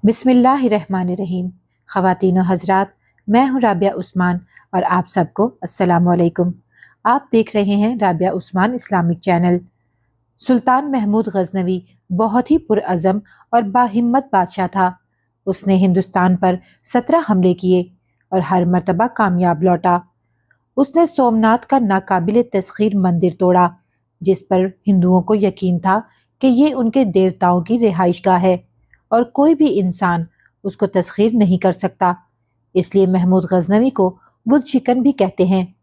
बिस्मिल्लाहिर्रहमानिर्रहीम। ख़वातीन व हज़रात, मैं हूँ राबिया उस्मान और आप सबको अस्सलाम वालेकुम। आप देख रहे हैं राबिया उस्मान इस्लामिक चैनल। सुल्तान महमूद गजनवी बहुत ही पुरअज़म और बाहिम्मत बादशाह था। उसने हिंदुस्तान पर 17 हमले किए और हर मर्तबा कामयाब लौटा। उसने सोमनाथ का नाकाबिले तस्खीर मंदिर तोड़ा, जिस पर हिंदुओं को यकीन था कि ये उनके देवताओं की रिहाइशगाह है और कोई भी इंसान उसको तस्खीर नहीं कर सकता। इसलिए महमूद गजनवी को बुत शिकन भी कहते हैं,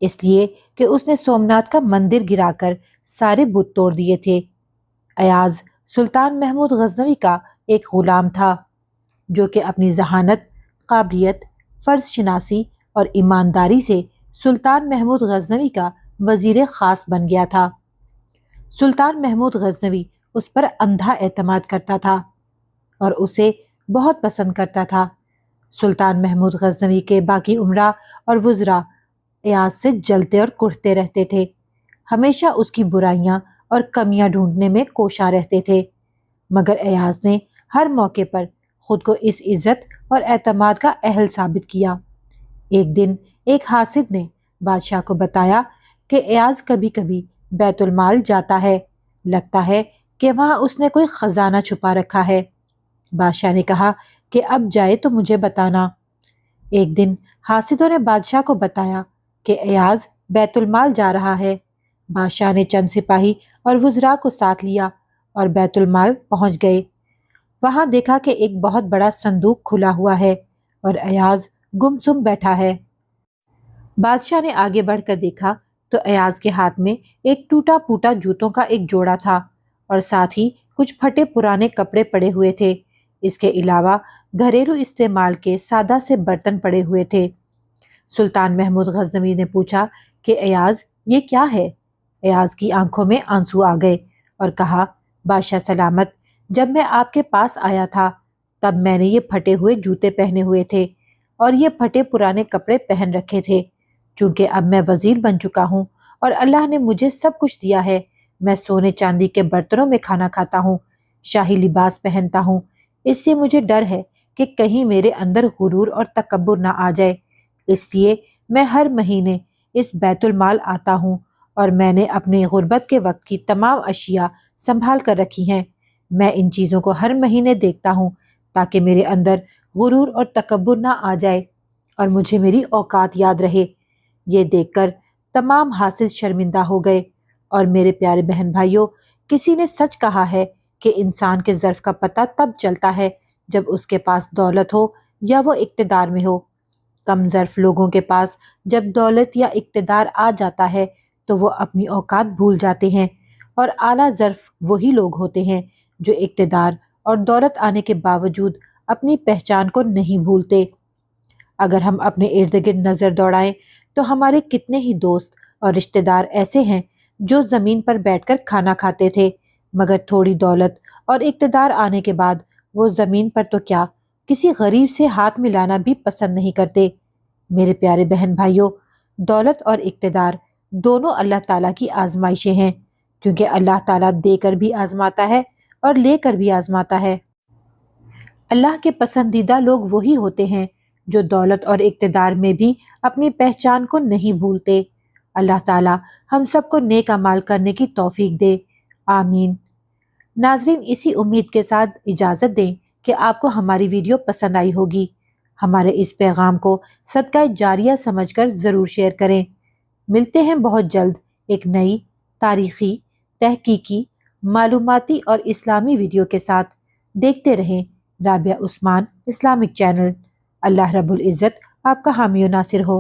इसलिए कि उसने सोमनाथ का मंदिर गिराकर सारे बुत तोड़ दिए थे। अयाज सुल्तान महमूद गजनवी का एक गुलाम था, जो कि अपनी जहानत, काबिलियत, फ़र्ज शनासी और ईमानदारी से सुल्तान महमूद गजनवी का वजीर ख़ास बन गया था। सुल्तान महमूद गजनवी उस पर अंधा एतमाद करता था और उसे बहुत पसंद करता था। सुल्तान महमूद गजनवी के बाकी उमरा और वज़रा अयाज से जलते और कुढ़ते रहते थे। हमेशा उसकी बुराइयां और कमियां ढूंढने में कोशा रहते थे, मगर अयाज ने हर मौके पर खुद को इस इज्जत और एतमाद का अहल साबित किया। एक दिन एक हासिद ने बादशाह को बताया कि अयाज कभी कभी बैतुल माल जाता है, लगता है कि वहां उसने कोई खजाना छुपा रखा है। बादशाह ने कहा कि अब जाए तो मुझे बताना। एक दिन हासिदों ने बादशाह को बताया कि अयाज बैतुल माल जा रहा है। बादशाह ने चंद सिपाही और वज़रा को साथ लिया और बैतुल माल पहुंच गए। वहां देखा कि एक बहुत बड़ा संदूक खुला हुआ है और अयाज गुमसुम बैठा है। बादशाह ने आगे बढ़कर देखा तो अयाज के हाथ में एक टूटा फूटा जूतों का एक जोड़ा था और साथ ही कुछ फटे पुराने कपड़े पड़े हुए थे। इसके अलावा घरेलू इस्तेमाल के सादा से बर्तन पड़े हुए थे। सुल्तान महमूद गजनवी ने पूछा कि अयाज, ये क्या है? अयाज की आंखों में आंसू आ गए और कहा, बादशाह सलामत, जब मैं आपके पास आया था तब मैंने ये फटे हुए जूते पहने हुए थे और ये फटे पुराने कपड़े पहन रखे थे। चूंकि अब मैं वजीर बन चुका हूँ और अल्लाह ने मुझे सब कुछ दिया है, मैं सोने चांदी के बर्तनों में खाना खाता हूँ, शाही लिबास पहनता हूँ, इसलिए मुझे डर है कि कहीं मेरे अंदर गुरूर और तकब्बुर ना आ जाए। इसलिए मैं हर महीने इस बैतुल माल आता हूँ और मैंने अपनी गुर्बत के वक्त की तमाम अशिया संभाल कर रखी हैं। मैं इन चीज़ों को हर महीने देखता हूँ ताकि मेरे अंदर गुरूर और तकब्बुर ना आ जाए और मुझे मेरी औकात याद रहे। ये देखकर तमाम हासिद शर्मिंदा हो गए। और मेरे प्यारे बहन भाइयों, किसी ने सच कहा है कि इंसान के ज़र्फ का पता तब चलता है जब उसके पास दौलत हो या वो इक्तदार में हो। कम ज़र्फ लोगों के पास जब दौलत या इक्तदार आ जाता है तो वो अपनी औकात भूल जाते हैं, और आला ज़र्फ वही लोग होते हैं जो इक्तदार और दौलत आने के बावजूद अपनी पहचान को नहीं भूलते। अगर हम अपने इर्द गिर्द नज़र दौड़ाएं तो हमारे कितने ही दोस्त और रिश्तेदार ऐसे हैं जो ज़मीन पर बैठकर खाना खाते थे, मगर थोड़ी दौलत और इक्तदार आने के बाद वो ज़मीन पर तो क्या, किसी गरीब से हाथ मिलाना भी पसंद नहीं करते। मेरे प्यारे बहन भाइयों, दौलत और इक्तदार दोनों अल्लाह ताला की आजमाइशें हैं, क्योंकि अल्लाह ताला देकर भी आजमाता है और लेकर भी आजमाता है। अल्लाह के पसंदीदा लोग वही होते हैं जो दौलत और इक्तदार में भी अपनी पहचान को नहीं भूलते। अल्लाह ताला हम सबको नेक अमाल करने की तौफीक दे, आमीन। नाजरीन, इसी उम्मीद के साथ इजाज़त दें कि आपको हमारी वीडियो पसंद आई होगी। हमारे इस पैगाम को सदका जारिया समझकर ज़रूर शेयर करें। मिलते हैं बहुत जल्द एक नई तारीख़ी, तहकीकी, मालूमाती और इस्लामी वीडियो के साथ। देखते रहें राबिया उस्मान इस्लामिक चैनल। अल्लाह रब्बुल इज़्ज़त आपका हामी व नासिर हो।